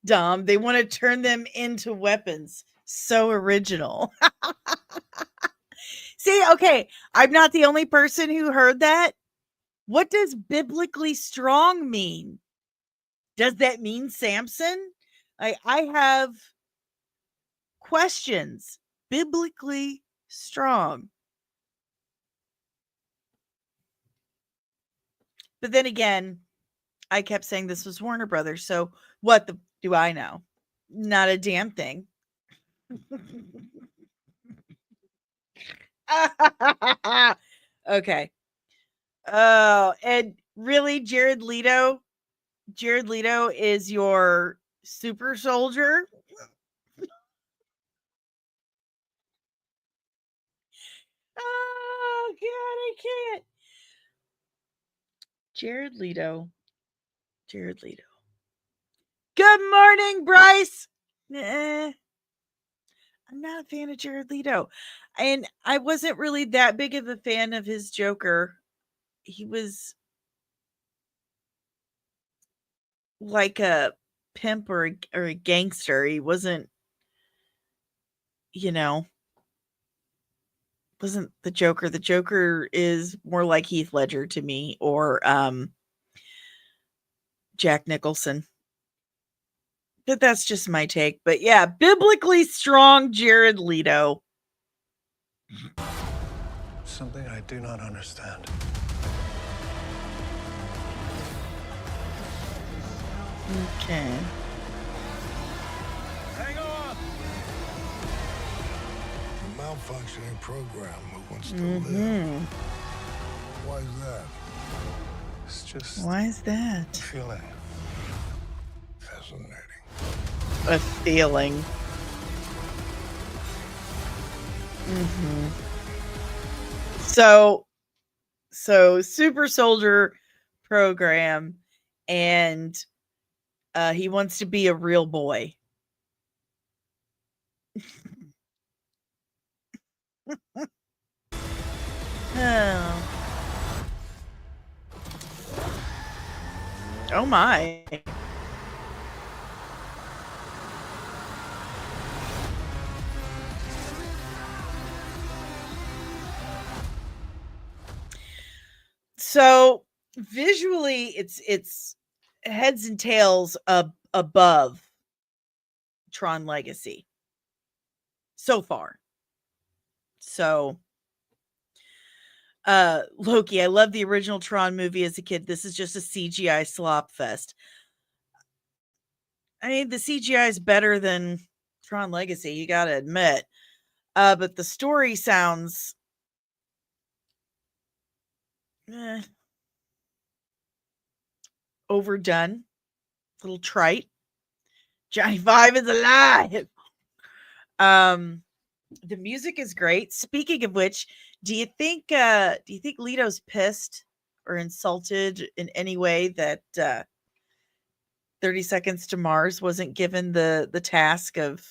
A: Dom, they want to turn them into weapons. So original. See, okay, I'm not the only person who heard that. What does biblically strong mean? Does that mean Samson? I have questions. Biblically strong. But then again, I kept saying this was Warner Brothers, so what do I know? Not a damn thing. Okay. Oh, and really, Jared Leto is your super soldier? Oh, God, I can't. Jared Leto. Good morning, Bryce. I'm not a fan of Jared Leto. And I wasn't really that big of a fan of his Joker. He was like a pimp or a gangster. He wasn't, wasn't the Joker. The Joker is more like Heath Ledger to me, or Jack Nicholson. But that's just my take. But yeah, biblically strong Jared Leto.
G: Something I do not understand.
A: Okay.
B: Hang on!
I: A malfunctioning program that wants to live. Why is that?
G: It's just
A: Why is that?
G: feeling.
I: Fascinating.
A: A feeling. So super soldier program, and he wants to be a real boy. Oh. Oh my. So visually it's heads and tails above Tron Legacy so far. So Loki, I love the original Tron movie as a kid. This is just a CGI slop fest. I mean, the CGI is better than Tron Legacy, you got to admit. But the story sounds overdone, a little trite. Johnny Five is alive. The music is great. Speaking of which, do you think Leto's pissed or insulted in any way that 30 Seconds to Mars wasn't given the task of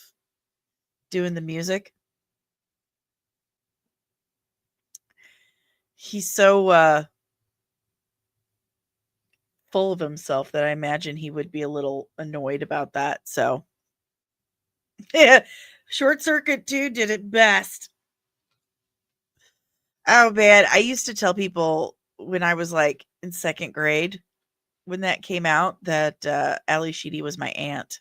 A: doing the music? He's so full of himself that I imagine he would be a little annoyed about that. So Yeah. Short Circuit 2 did it best. Oh man, I used to tell people when I was like in second grade when that came out that Ali Sheedy was my aunt.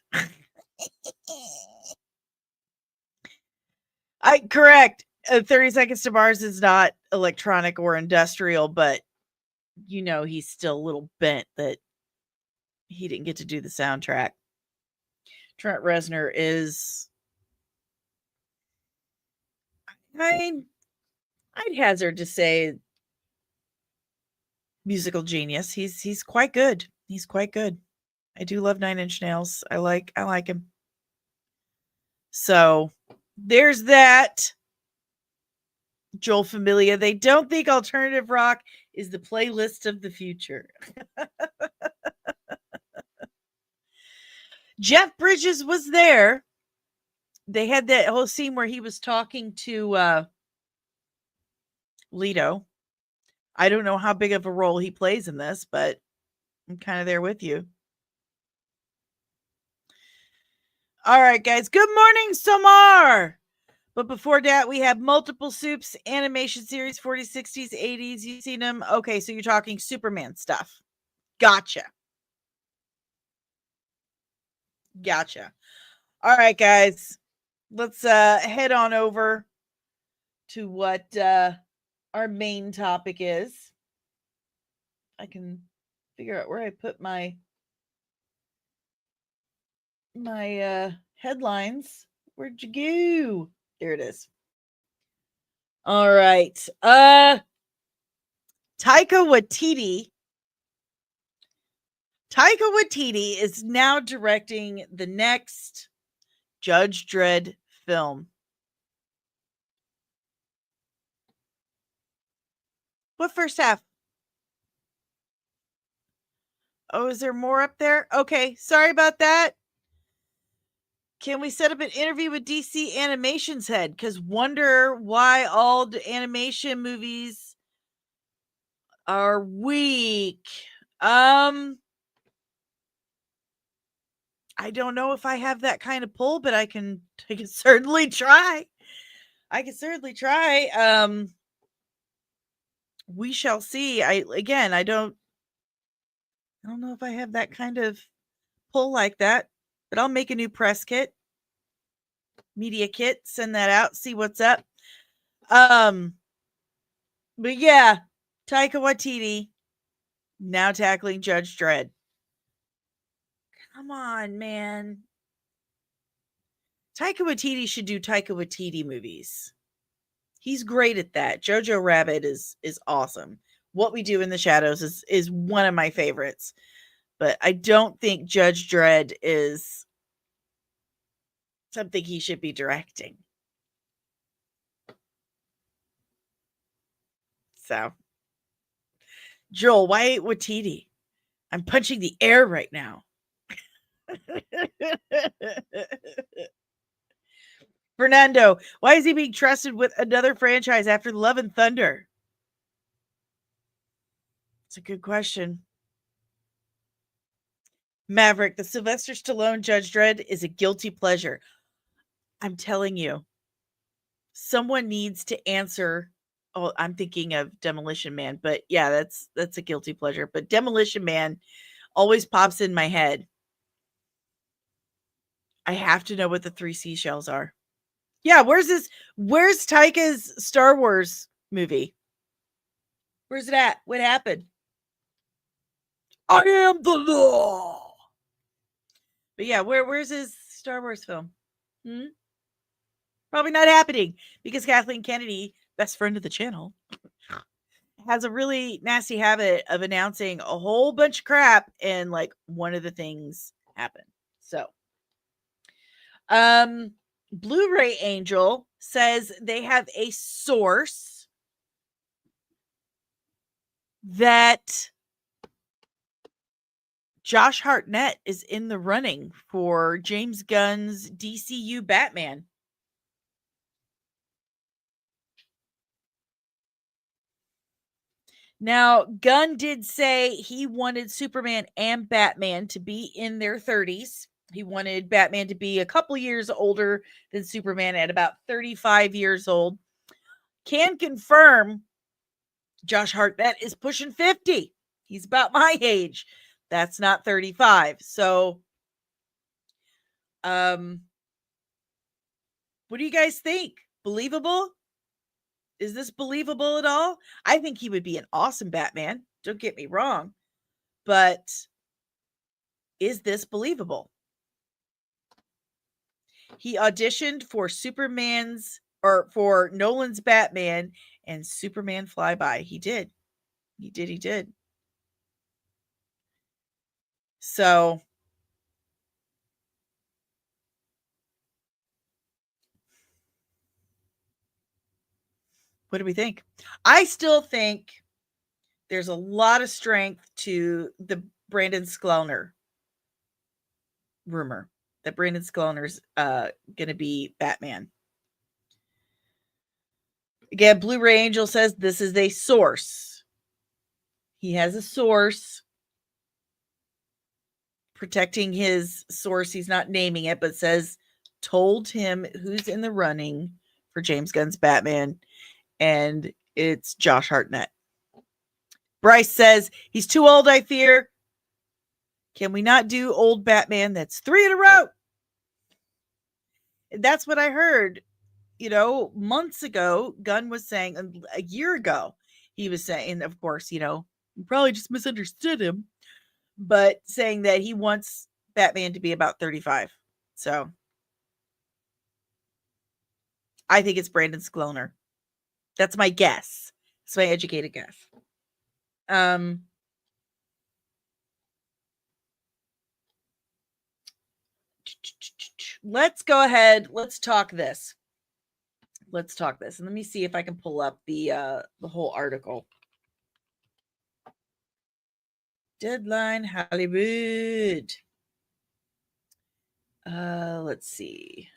A: Correct. 30 Seconds to Mars is not electronic or industrial, but he's still a little bent that he didn't get to do the soundtrack. Trent Reznor is, I'd hazard to say, musical genius. He's quite good. He's quite good. I do love Nine Inch Nails. I like him. So there's that. Joel Familia. They don't think alternative rock is the playlist of the future. Jeff Bridges was there. They had that whole scene where he was talking to Leto. I don't know how big of a role he plays in this, but I'm kind of there with you. All right, guys. Good morning, Somar. But before that, we have Multiple Soups animation series, 40s, 60s, 80s. You've seen them? Okay, so you're talking Superman stuff. Gotcha. All right, guys. Let's head on over to what our main topic is. I can figure out where I put my headlines. Where'd you go? There it is. All right. Taika Waititi is now directing the next Judge Dredd film. What first half? Oh, is there more up there? Okay, sorry about that. Can we set up an interview with DC Animation's head? Because wonder why all the animation movies are weak. I don't know if I have that kind of pull, but I can certainly try. We shall see. I don't know if I have that kind of pull like that, but I'll make a new press kit, media kit, send that out, see what's up. But yeah, Taika Waititi now tackling Judge Dredd. Come on, man. Taika Waititi should do Taika Waititi movies. He's great at that. Jojo Rabbit is awesome. What We Do in the Shadows is one of my favorites. But I don't think Judge Dredd is something he should be directing. So, Joel, why Waititi? I'm punching the air right now. Fernando, why is he being trusted with another franchise after Love and Thunder? It's a good question. Maverick, the Sylvester Stallone Judge Dredd is a guilty pleasure. I'm telling you, someone needs to answer. Oh, I'm thinking of Demolition Man, but yeah, that's a guilty pleasure. But Demolition Man always pops in my head. I have to know what the 3 seashells are. Yeah, where's Taika's Star Wars movie? Where's it at? What happened? I am the law. But yeah, where's his Star Wars film? Probably not happening because Kathleen Kennedy, best friend of the channel, has a really nasty habit of announcing a whole bunch of crap and like one of the things happened. So, Blu-ray Angel says they have a source that Josh Hartnett is in the running for James Gunn's DCU Batman. Now, Gunn did say he wanted Superman and Batman to be in their 30s. He wanted Batman to be a couple years older than Superman at about 35 years old. Can confirm Josh Hartnett is pushing 50. He's about my age. That's not 35. So, what do you guys think? Believable? Is this believable at all? I think he would be an awesome Batman. Don't get me wrong. But is this believable? He auditioned for for Nolan's Batman and Superman Flyby. He did. He did. So, what do we think? I still think there's a lot of strength to the Brandon Sklenar rumor that Brandon Sklenar's going to be Batman. Again, Blu-ray Angel says this is a source. He has a source protecting his source. He's not naming it, but says told him who's in the running for James Gunn's Batman, and it's Josh Hartnett. Bryce says he's too old, I fear. Can we not do old Batman? That's 3 in a row. That's what I heard, months ago. Gunn was saying, a year ago, he was saying, of course, you probably just misunderstood him, but saying that he wants Batman to be about 35. So I think it's Brandon Sklenar. That's my guess. It's my educated guess. Let's go ahead. Let's talk this. And let me see if I can pull up the whole article. Deadline Hollywood. Let's see.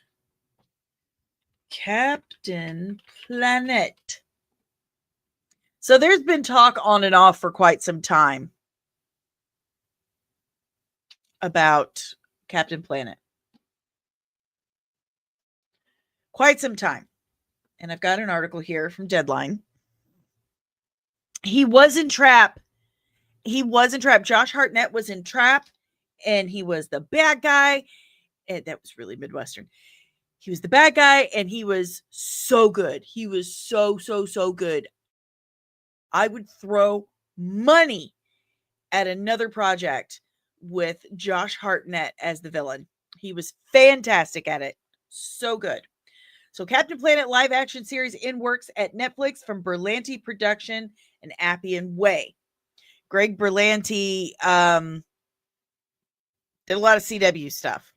A: Captain Planet. So there's been talk on and off for quite some time about Captain Planet. Quite some time. And I've got an article here from Deadline. He was in Trap. Josh Hartnett was in Trap, and he was the bad guy. And that was really Midwestern. He was the bad guy, and he was so good. He was so good. I would throw money at another project with Josh Hartnett as the villain. He was fantastic at it. So good. So Captain Planet live action series in works at Netflix from Berlanti Production and Appian Way. Greg Berlanti did a lot of CW stuff.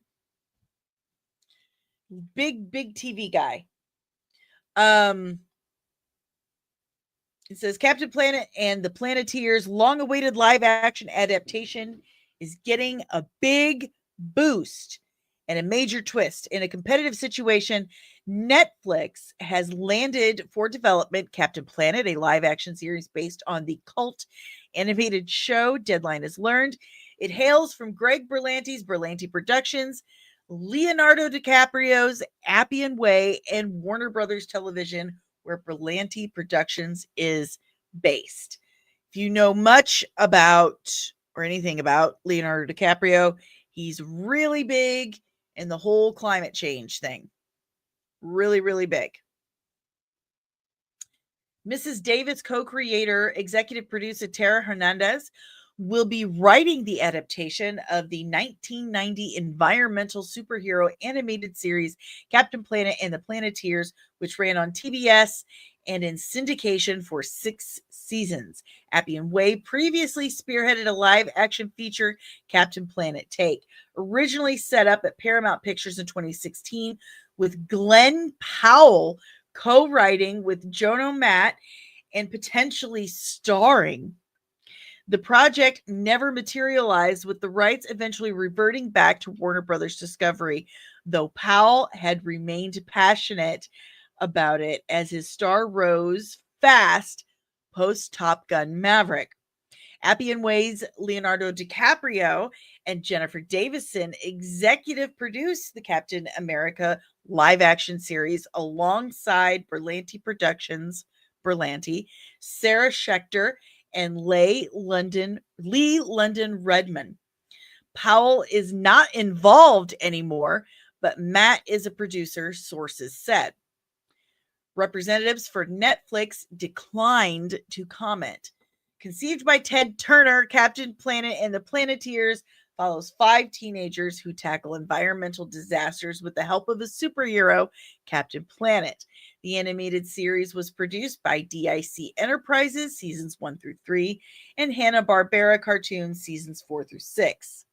A: Big TV guy. It says Captain Planet and the Planeteers' long-awaited live-action adaptation is getting a big boost and a major twist. In a competitive situation, Netflix has landed for development Captain Planet, a live-action series based on the cult animated show. Deadline has learned. It hails from Greg Berlanti's Berlanti Productions, Leonardo DiCaprio's Appian Way, and Warner Brothers Television, where Berlanti Productions is based. If you know much about or anything about Leonardo DiCaprio, he's really big in the whole climate change thing. Really big. Mrs. Davis co-creator, executive producer Tara Hernandez will be writing the adaptation of the 1990 environmental superhero animated series Captain Planet and the Planeteers, which ran on TBS and in syndication for 6 seasons. Appian Way previously spearheaded a live-action feature Captain Planet take, originally set up at Paramount Pictures in 2016, with Glenn Powell co-writing with Jono Matt and potentially starring. The project never materialized, with the rights eventually reverting back to Warner Brothers Discovery, though Powell had remained passionate about it as his star rose fast post Top Gun Maverick. Appian Way's Leonardo DiCaprio And Jennifer Davison executive produced the Captain America live action series alongside Berlanti, Sarah Schechter, and Lee London Redman. Powell is not involved anymore, but Matt is a producer, sources said. Representatives for Netflix declined to comment. Conceived by Ted Turner, Captain Planet and the Planeteers follows 5 teenagers who tackle environmental disasters with the help of a superhero, Captain Planet. The animated series was produced by DIC Enterprises, seasons 1 through 3, and Hanna-Barbera Cartoons, seasons 4 through 6.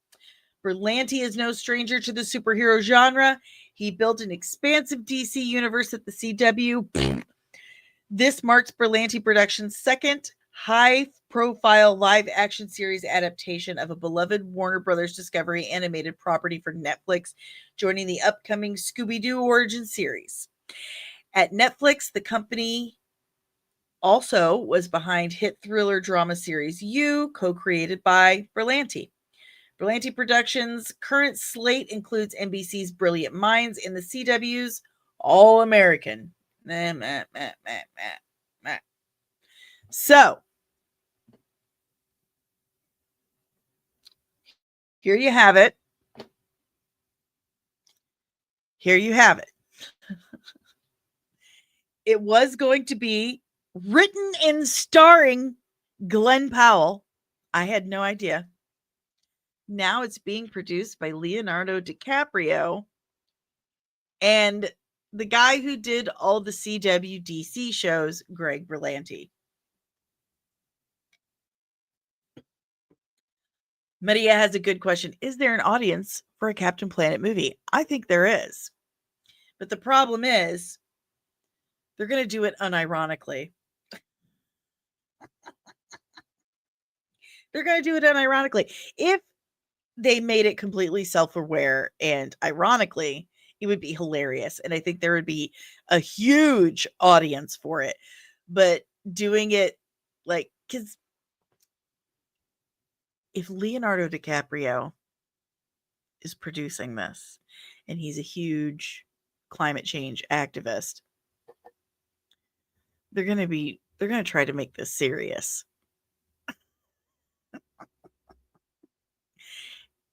A: Berlanti is no stranger to the superhero genre. He built an expansive DC universe at the CW. This marks Berlanti Productions' second high-profile live-action series adaptation of a beloved Warner Brothers Discovery animated property for Netflix, joining the upcoming Scooby-Doo origin series. At Netflix, the company also was behind hit thriller drama series You, co-created by Berlanti. Berlanti Productions' current slate includes NBC's Brilliant Minds and the CW's All American. So, here you have it. Here you have it. It was going to be written and starring Glenn Powell. I had no idea. Now it's being produced by Leonardo DiCaprio and the guy who did all the CW DC shows, Greg Berlanti. Maria has a good question. Is there an audience for a Captain Planet movie? I think there is. But the problem is, they're going to do it unironically. They're going to do it unironically. If they made it completely self-aware and ironically, it would be hilarious. And I think there would be a huge audience for it. But doing it like, because if Leonardo DiCaprio is producing this and he's a huge climate change activist, they're going to try to make this serious.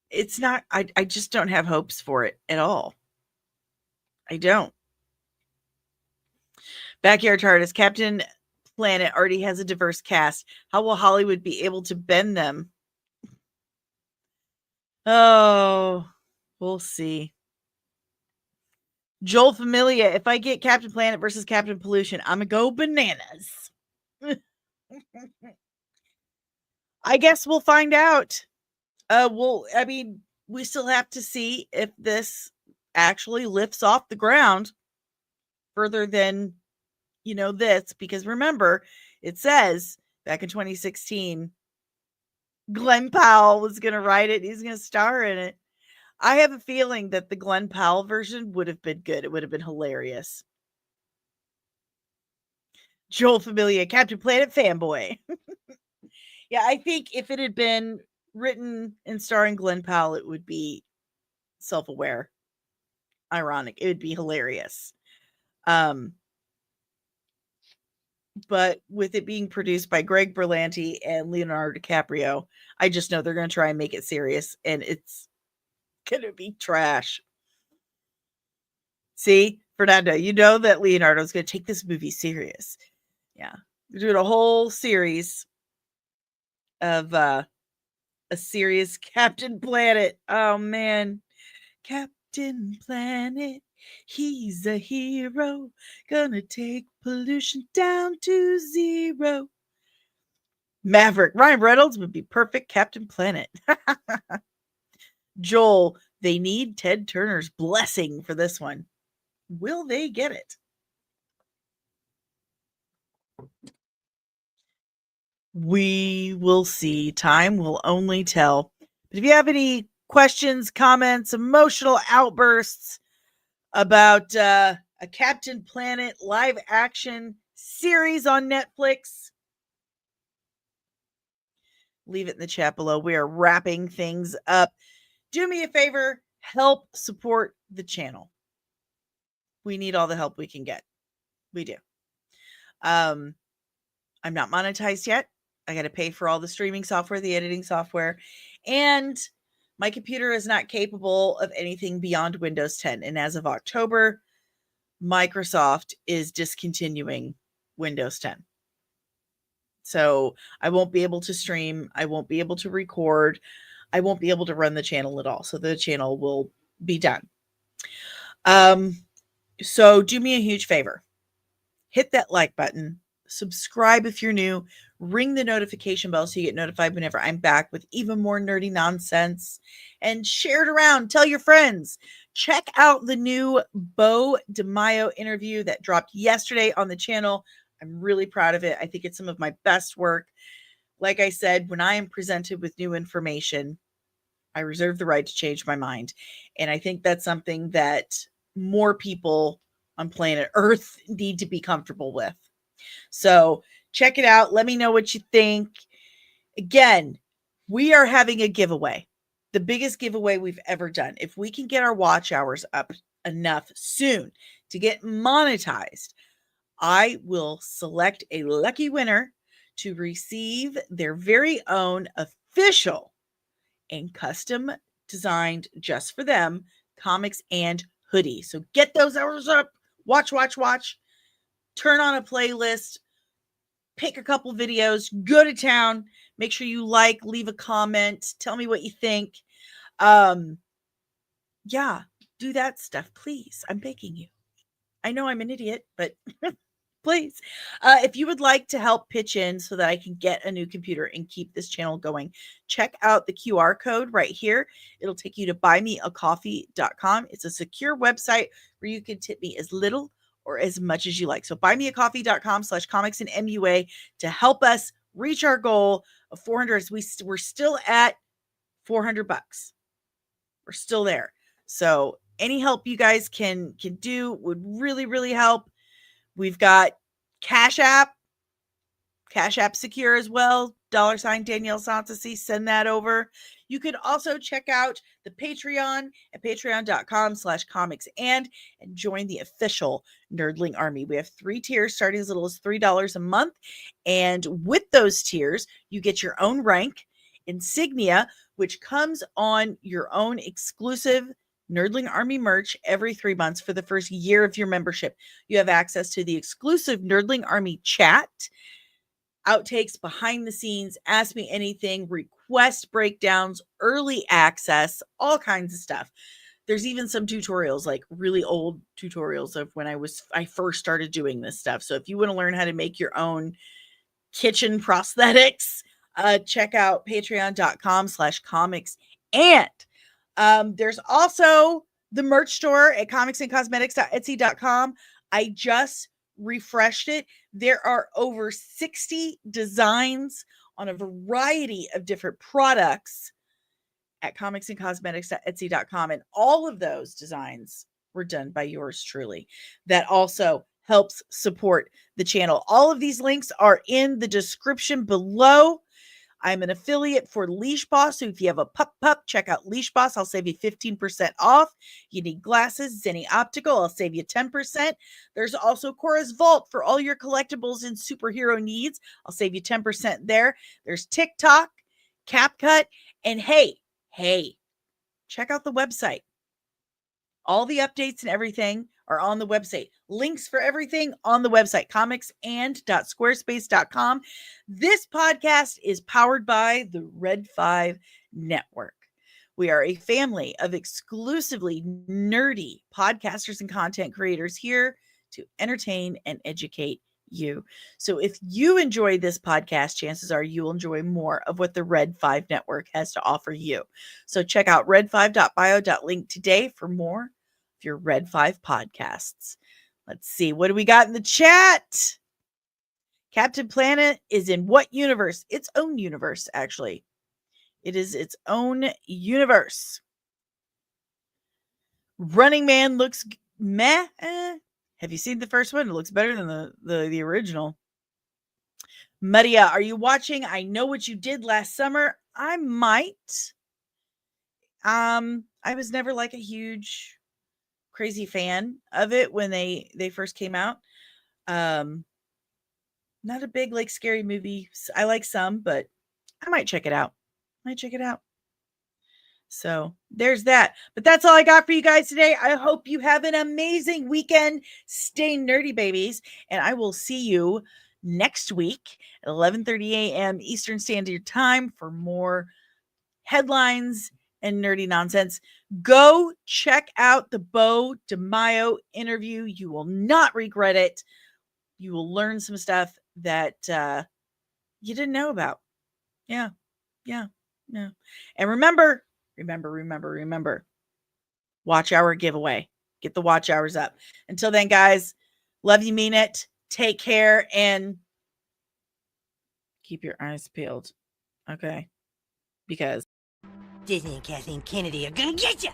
A: It's not, I just don't have hopes for it at all. I don't. Backyard Artist, Captain Planet already has a diverse cast. How will Hollywood be able to bend them? Oh, we'll see. Joel Familia, if I get Captain Planet versus Captain Pollution, I'm going to go bananas. I guess we'll find out. We still have to see if this actually lifts off the ground further than, this. Because remember, it says back in 2016, Glenn Powell was going to write it. He's going to star in it. I have a feeling that the Glenn Powell version would have been good. It would have been hilarious. Joel Familia, Captain Planet fanboy. Yeah, I think if it had been written and starring Glenn Powell, it would be self-aware. Ironic. It would be hilarious. But with it being produced by Greg Berlanti and Leonardo DiCaprio, I just know they're going to try and make it serious, and it's going to be trash. See, Fernando, you know that Leonardo's going to take this movie serious. Yeah. We're doing a whole series of a serious Captain Planet. Oh, man. Captain Planet, he's a hero, gonna take pollution down to zero. Maverick, Ryan Reynolds would be perfect Captain Planet. Joel, they need Ted Turner's blessing for this one. Will they get it? We will see. Time will only tell. But if you have any questions, comments, emotional outbursts about a Captain Planet live action series on Netflix, leave it in the chat below. We are wrapping things up. Do me a favor, help support the channel. We need all the help we can get. We do. I'm not monetized yet. I got to pay for all the streaming software, the editing software, and my computer is not capable of anything beyond Windows 10. And as of October, Microsoft is discontinuing Windows 10. So I won't be able to stream. I won't be able to record. I won't be able to run the channel at all. So the channel will be done. So do me a huge favor. Hit that like button. Subscribe if you're new. Ring the notification bell so you get notified whenever I'm back with even more nerdy nonsense. And share it around. Tell your friends. Check out the new Bo DeMaio interview that dropped yesterday on the channel. I'm really proud of it. I think it's some of my best work. Like I said, when I am presented with new information, I reserve the right to change my mind. And I think that's something that more people on planet Earth need to be comfortable with. So check it out. Let me know what you think. Again, we are having a giveaway. The biggest giveaway we've ever done. If we can get our watch hours up enough soon to get monetized, I will select a lucky winner to receive their very own official and custom designed just for them comics and hoodie. So get those hours up. Watch. Turn on a playlist. Pick a couple videos. Go to town. Make sure you like, leave a comment. Tell me what you think. Yeah, do that stuff, please. I'm begging you. I know I'm an idiot, but please. If you would like to help pitch in so that I can get a new computer and keep this channel going, check out the QR code right here. It'll take you to buymeacoffee.com. It's a secure website where you can tip me as little or as much as you like. So buymeacoffee.com/comics and MUA to help us reach our goal of 400. We're still at $400. We're still there. So any help you guys can do would really, really help. We've got Cash App secure as well. $ DanielleSoncasie, send that over. You could also check out the Patreon at patreon.com/comics and join the official Nerdling Army. We have 3 tiers starting as little as $3 a month. And with those tiers, you get your own rank, insignia, which comes on your own exclusive Nerdling Army merch every 3 months for the first year of your membership. You have access to the exclusive Nerdling Army chat, outtakes, behind the scenes, ask me anything, request breakdowns, early access, all kinds of stuff. There's even some tutorials, like really old tutorials of when I first started doing this stuff. So if you want to learn how to make your own kitchen prosthetics, check out patreon.com/comics. And there's also the merch store at comicsandcosmetics.etsy.com. I just refreshed it. There are over 60 designs on a variety of different products at comicsandcosmetics.etsy.com. And all of those designs were done by yours truly. That also helps support the channel. All of these links are in the description below. I'm an affiliate for Leash Boss. So if you have a pup, check out Leash Boss. I'll save you 15% off. You need glasses, Zenny Optical. I'll save you 10%. There's also Cora's Vault for all your collectibles and superhero needs. I'll save you 10% there. There's TikTok, CapCut, and hey, check out the website. All the updates and everything are on the website. Links for everything on the website, comicsand.squarespace.com. This podcast is powered by the Red 5 Network. We are a family of exclusively nerdy podcasters and content creators here to entertain and educate you. So if you enjoy this podcast, chances are you'll enjoy more of what the Red 5 Network has to offer you. So check out red5.bio.link today for more of your Red 5 podcasts. Let's see. What do we got in the chat? Captain Planet is in what universe? Its own universe, actually. It is its own universe. Running Man looks meh. Have you seen the first one? It looks better than the original. Maria, are you watching I Know What You Did Last Summer? I might. I was never like a huge crazy fan of it when they first came out. Not a big like scary movie. I like some, but I might check it out. So there's that. But that's all I got for you guys today. I hope you have an amazing weekend. Stay nerdy, babies. And I will see you next week at 11:30 a.m. Eastern Standard Time for more headlines and nerdy nonsense. Go check out the Bo DeMaio interview. You will not regret it. You will learn some stuff that you didn't know about. Yeah. And remember, watch hour giveaway. Get the watch hours up. Until then, guys, love you, mean it. Take care and keep your eyes peeled. Okay. Because
J: Disney and Kathleen Kennedy are gonna get you.